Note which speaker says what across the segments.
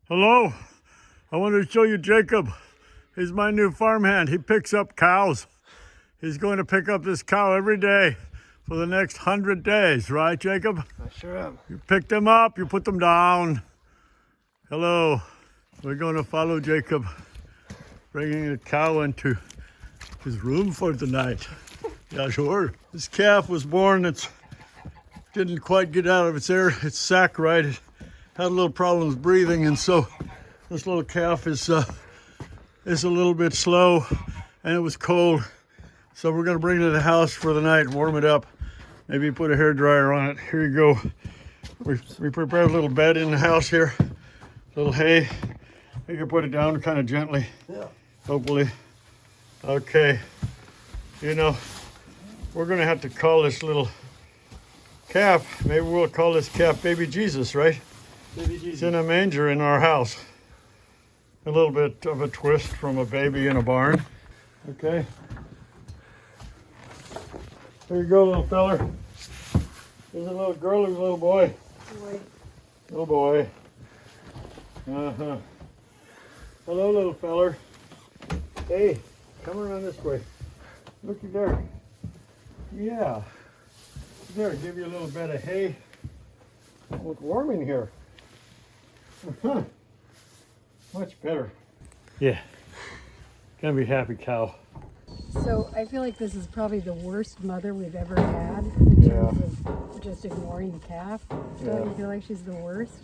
Speaker 1: Hello, I wanted to show you Jacob. He's my new farmhand. He picks up cows. He's going to pick up this cow every day for the next 100 days, right, Jacob?
Speaker 2: I sure am.
Speaker 1: You pick them up, you put them down. Hello, we're going to follow Jacob, bringing a cow into his room for the night. Yeah, sure. This calf was born, it didn't quite get out of its sac right. It had a little problems breathing, and so this little calf is a little bit slow, and it was cold. So we're gonna bring it to the house for the night, warm it up. Maybe put a hairdryer on it. Here you go. We prepared a little bed in the house here, a little hay. You can put it down kind of gently, hopefully. Okay, you know, we're gonna have to call this little calf, maybe we'll call this calf Baby Jesus, right?
Speaker 2: Baby Jesus.
Speaker 1: It's in a manger in our house. A little bit of a twist from a baby in a barn. Okay. Here you go, little feller. There's a little girl, there's a little boy.
Speaker 3: Boy.
Speaker 1: Little boy. Uh-huh. Hello, little feller. Hey, come around this way. Looky there. Yeah. There, give you a little bit of hay. Oh, it's warm in here. Uh-huh. Much better. Yeah. Gonna be happy cow.
Speaker 3: So I feel like this is probably the worst mother we've ever had in terms of just ignoring the calf. Don't you feel like she's the worst?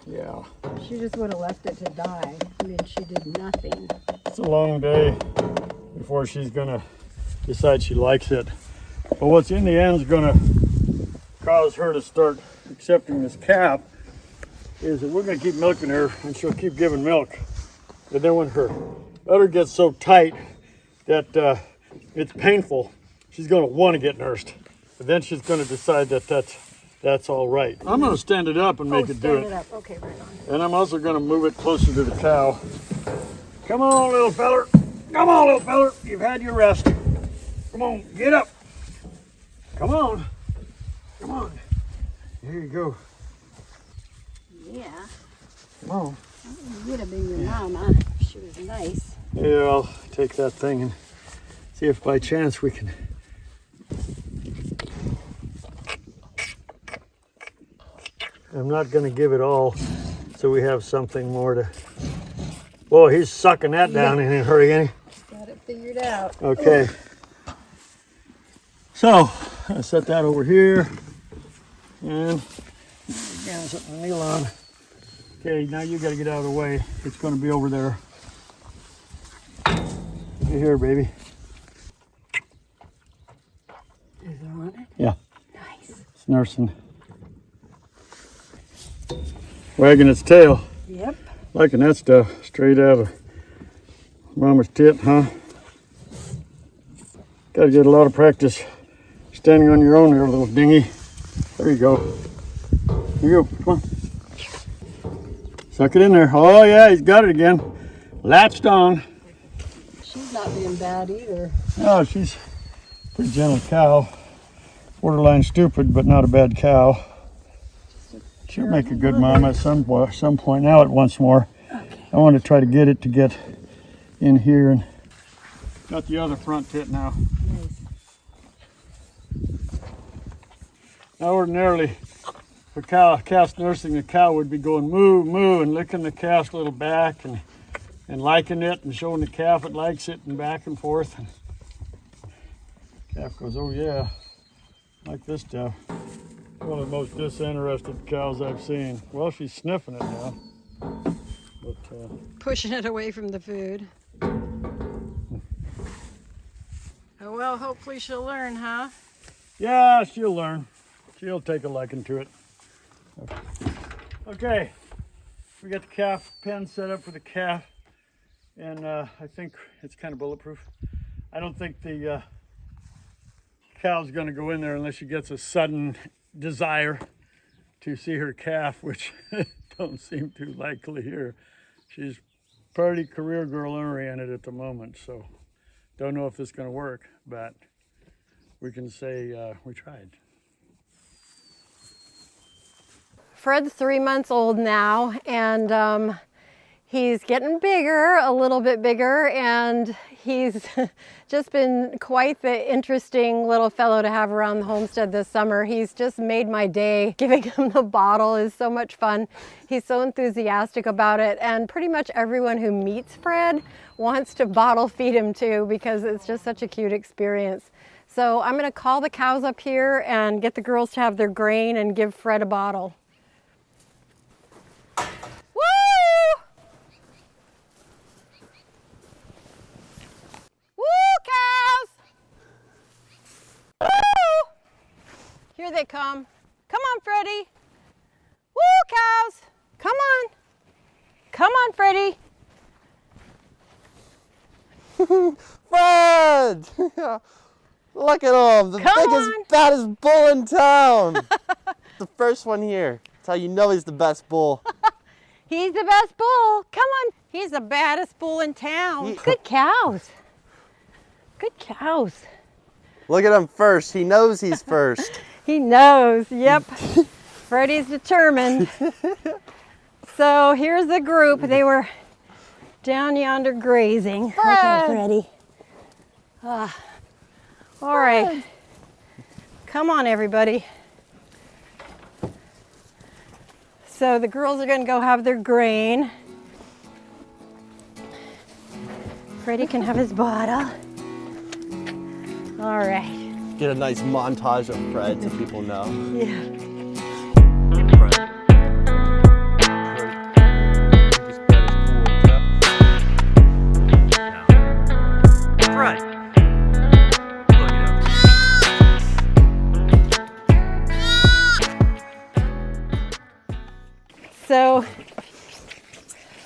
Speaker 1: Yeah.
Speaker 3: She just would have left it to die. I mean, she did nothing.
Speaker 1: It's a long day before she's gonna decide she likes it. But what's in the end is gonna cause her to start accepting this calf is that we're gonna keep milking her and she'll keep giving milk. But then when her udder gets so tight that it's painful, she's gonna want to get nursed. But then she's gonna decide that that's all right. I'm gonna stand it up and make it do
Speaker 3: stand
Speaker 1: it.
Speaker 3: up. Okay, right on.
Speaker 1: And I'm also gonna move it closer to the cow. Come on, little feller. Come on, little feller. You've had your rest. Come on, get up. Come on. Come on. Here you go.
Speaker 3: Yeah.
Speaker 1: Come on.
Speaker 3: You would have been your mama. She was nice.
Speaker 1: Yeah, I'll take that thing and see if by chance we can. I'm not going to give it all, so we have something more to. Boy, he's sucking that down in a hurry, ain't he?
Speaker 3: Got it figured out.
Speaker 1: Okay. So, I set that over here. And again, something to kneel on. Okay, now you got to get out of the way. It's going to be over there. Right here, baby.
Speaker 3: Is it on it?
Speaker 1: Yeah,
Speaker 3: Nice.
Speaker 1: it's nursing. Wagging its tail.
Speaker 3: Yep.
Speaker 1: Liking that stuff. Straight out of mama's tit, huh? Got to get a lot of practice standing on your own there, little dingy. There you go. Here you go. Come on. Suck it in there. Oh, yeah, he's got it again. Latched on.
Speaker 3: She's not being bad either.
Speaker 1: Oh, she's a pretty gentle cow. Borderline stupid, but not a bad cow. She'll make a good mom at some point. Now it wants more.
Speaker 3: Okay.
Speaker 1: I want to try to get it to get in here and got the other front tit now.
Speaker 3: Nice.
Speaker 1: Now ordinarily, if a calf's nursing a cow would be going moo, moo, and licking the calf's little back and liking it and showing the calf it likes it and back and forth. And calf goes, oh yeah, like this stuff. One of the most disinterested cows I've seen. Well, she's sniffing it now. But,
Speaker 3: Pushing it away from the food. Oh, well, hopefully she'll learn, huh?
Speaker 1: yeah, she'll learn. She'll take a liking to it. Okay, we got the calf pen set up for the calf, and I think it's kind of bulletproof. I don't think the cow's going to go in there unless she gets a sudden desire to see her calf, which don't seem too likely here. She's pretty career girl oriented at the moment, so don't know if this is going to work, but we can say we tried.
Speaker 3: Fred's 3 months old now, and he's getting bigger, a little bit bigger, and he's just been quite the interesting little fellow to have around the homestead this summer. He's just made my day. Giving him the bottle is so much fun. He's so enthusiastic about it, and pretty much everyone who meets Fred wants to bottle feed him too, because it's just such a cute experience. So I'm gonna call the cows up here and get the girls to have their grain and give Fred a bottle. Here they come. Come on, Freddy. Woo, cows. Come on. Come on, Freddy.
Speaker 2: Fred! Look at him, the biggest, baddest bull in town. The first one here. That's how you know he's the best bull.
Speaker 3: He's the best bull. Come on. He's the baddest bull in town. Good cows. Good cows.
Speaker 2: Look at him first. He knows he's first.
Speaker 3: He knows, yep. Freddy's determined. So here's the group. They were down yonder grazing.
Speaker 2: Fred.
Speaker 3: Okay, Freddy. All right. Come on, everybody. So the girls are going to go have their grain. Freddy can have his bottle. All right.
Speaker 2: Get a nice montage of Fred so people know.
Speaker 3: Yeah.
Speaker 4: Fred.
Speaker 3: So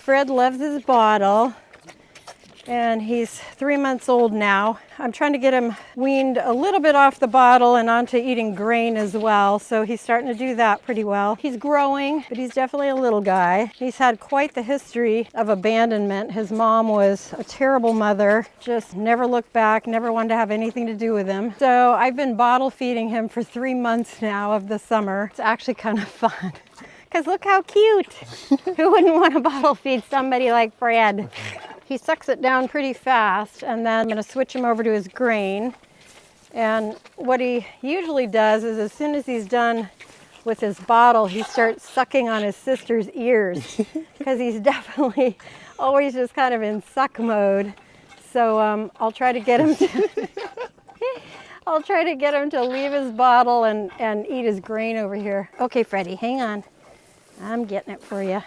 Speaker 3: Fred loves his bottle, and he's 3 months old now. I'm trying to get him weaned a little bit off the bottle and onto eating grain as well, so he's starting to do that pretty well. He's growing, but he's definitely a little guy. He's had quite the history of abandonment. His mom was a terrible mother, just never looked back, never wanted to have anything to do with him. So I've been bottle feeding him for 3 months now of the summer. It's actually kind of fun. Because look how cute. Who wouldn't want to bottle feed somebody like Fred? He sucks it down pretty fast, and then I'm going to switch him over to his grain. And what he usually does is, as soon as he's done with his bottle, he starts sucking on his sister's ears, because he's definitely always just kind of in suck mode. So I'll try to get him to I'll try to get him to leave his bottle and eat his grain over here. Okay, Freddy, hang on. I'm getting it for you.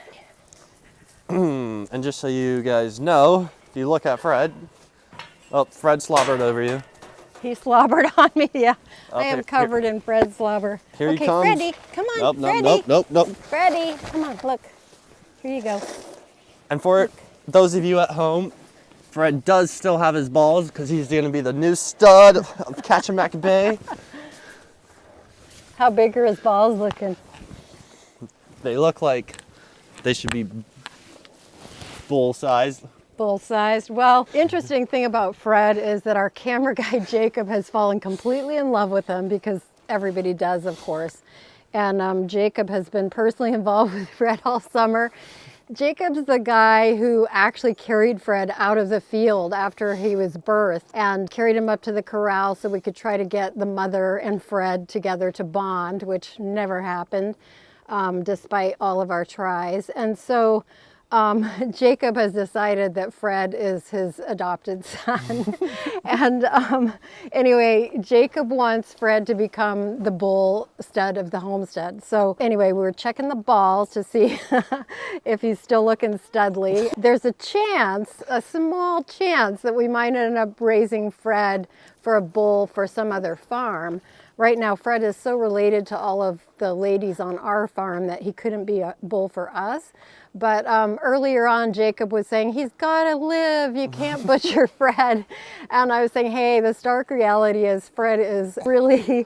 Speaker 2: And just so you guys know, if you look at Fred, oh, Fred slobbered over you.
Speaker 3: He slobbered on me, yeah.
Speaker 2: Oh,
Speaker 3: I am covered in Fred slobber.
Speaker 2: Here
Speaker 3: okay,
Speaker 2: he comes.
Speaker 3: Freddy, come on,
Speaker 2: Nope,
Speaker 3: Freddy.
Speaker 2: nope.
Speaker 3: Freddy, come on, look. Here you go.
Speaker 2: And for those of you at home, Fred does still have his balls because he's going to be the new stud of Kachemack Bay.
Speaker 3: How big are his balls looking?
Speaker 2: They look like they should be bull-sized.
Speaker 3: Bull-sized. Well, interesting thing about Fred is that our camera guy Jacob has fallen completely in love with him, because everybody does, of course. And Jacob has been personally involved with Fred all summer. Jacob's the guy who actually carried Fred out of the field after he was birthed and carried him up to the corral so we could try to get the mother and Fred together to bond, which never happened, despite all of our tries. And so Jacob has decided that Fred is his adopted son. And anyway, Jacob wants Fred to become the bull stud of the homestead. So anyway, we're checking the balls to see if he's still looking studly. There's a chance, a small chance, that we might end up raising Fred for a bull for some other farm. Right now, Fred is so related to all of the ladies on our farm that he couldn't be a bull for us. But earlier on, Jacob was saying, he's got to live. You can't butcher Fred. And I was saying, hey, the stark reality is Fred is really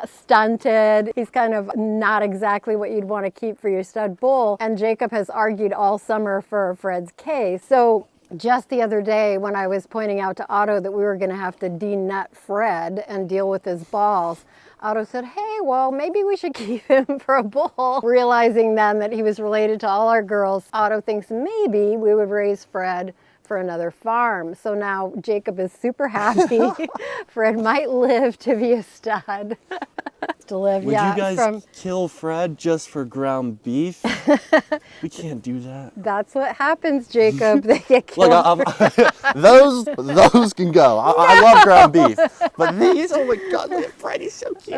Speaker 3: stunted. He's kind of not exactly what you'd want to keep for your stud bull. And Jacob has argued all summer for Fred's case. So just the other day when I was pointing out to Otto that we were going to have to de-nut Fred and deal with his balls, Otto said, hey, well, maybe we should keep him for a bull. Realizing then that he was related to all our girls, Otto thinks maybe we would raise Fred for another farm. So now Jacob is super happy. Fred might live to be a stud. To live,
Speaker 2: Would
Speaker 3: yeah.
Speaker 2: you guys kill Fred just for ground beef? We can't do that.
Speaker 3: That's what happens, Jacob. They get killed.
Speaker 2: Look, those can go. I love ground beef, but these, oh my God, look at Freddy's so cute.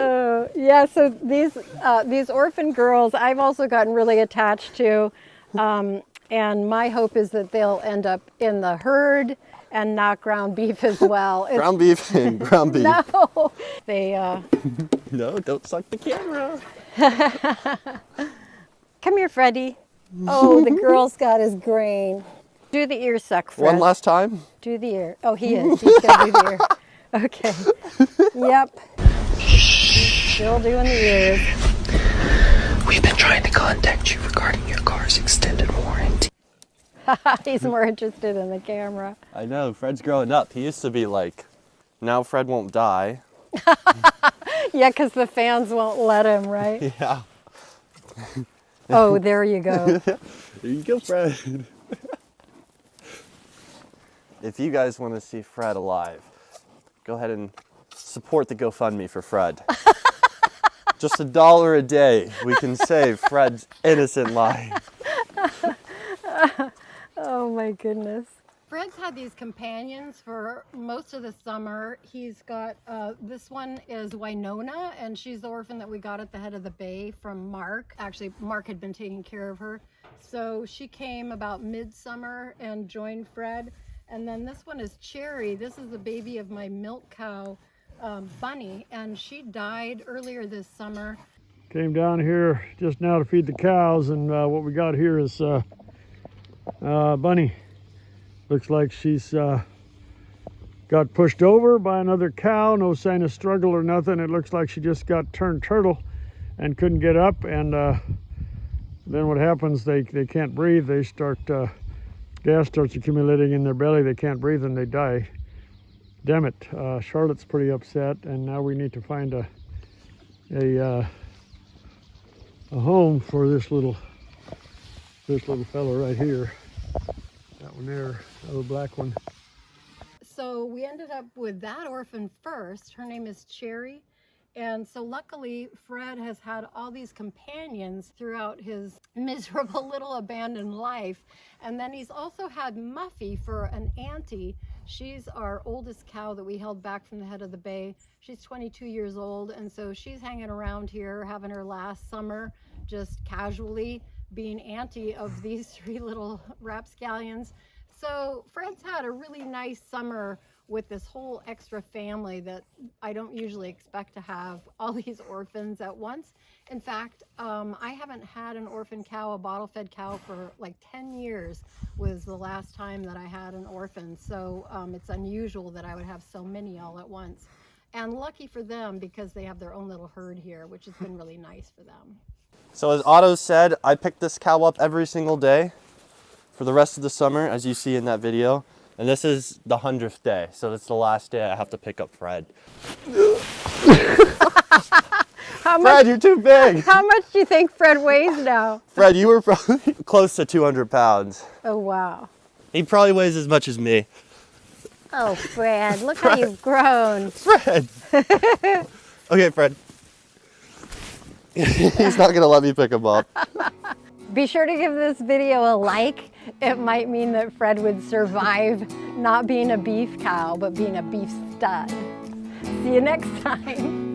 Speaker 3: Yeah, so these orphan girls, I've also gotten really attached to, and my hope is that they'll end up in the herd and not ground beef as well.
Speaker 2: Ground beef and ground beef.
Speaker 3: No, they.
Speaker 2: No, don't suck the camera.
Speaker 3: Come here, Freddy. Oh, the girl's got his grain. Do the ear suck, Fred.
Speaker 2: One last time.
Speaker 3: Do the ear. Oh, he is. He's gonna do the ear. Okay. Yep. He's still doing the ears.
Speaker 5: We've been trying to contact you regarding your car's extended warranty.
Speaker 3: He's more interested in the camera.
Speaker 2: I know, Fred's growing up. He used to be like, now Fred won't die.
Speaker 3: Yeah, because the fans won't let him, right?
Speaker 2: Yeah.
Speaker 3: Oh, there you go.
Speaker 2: There you go, Fred. If you guys want to see Fred alive, go ahead and support the GoFundMe for Fred. Just $1 a day, we can save Fred's innocent life.
Speaker 3: Oh my goodness. Fred's had these companions for most of the summer. He's got, this one is Winona, and she's the orphan that we got at the head of the bay from Mark. Actually, Mark had been taking care of her. So she came about midsummer and joined Fred. And then this one is Cherry. This is the baby of my milk cow, Bunny, and she died earlier this summer.
Speaker 1: Came down here just now to feed the cows, and what we got here is Bunny. Looks like she's got pushed over by another cow. No sign of struggle or nothing. It looks like she just got turned turtle and couldn't get up, and then what happens, they can't breathe. They start, gas starts accumulating in their belly. They can't breathe and they die. Damn it. Charlotte's pretty upset, and now we need to find a home for this little fellow right here. That one there, that little black one.
Speaker 3: So we ended up with that orphan first. Her name is Cherry. And so luckily, Fred has had all these companions throughout his miserable little abandoned life. And then he's also had Muffy for an auntie. She's our oldest cow that we held back from the head of the bay. She's 22 years old, and so she's hanging around here, having her last summer, just casually being auntie of these three little rapscallions. So Fred's had a really nice summer with this whole extra family that I don't usually expect to have, all these orphans at once. In fact, I haven't had an orphan cow, a bottle-fed cow, for like 10 years was the last time that I had an orphan. So it's unusual that I would have so many all at once. And lucky for them because they have their own little herd here, which has been really nice for them.
Speaker 2: So as Otto said, I pick this cow up every single day for the rest of the summer, as you see in that video. And this is the 100th day, so that's the last day I have to pick up Fred. Fred, you're too big.
Speaker 3: How much do you think Fred weighs now?
Speaker 2: Fred, you were probably close to 200 pounds.
Speaker 3: Oh, wow.
Speaker 2: He probably weighs as much as me.
Speaker 3: Oh, Fred, look how you've grown.
Speaker 2: Fred! Okay, Fred. He's not gonna let me pick him up.
Speaker 3: Be sure to give this video a like. It might mean that Fred would survive not being a beef cow, but being a beef stud. See you next time.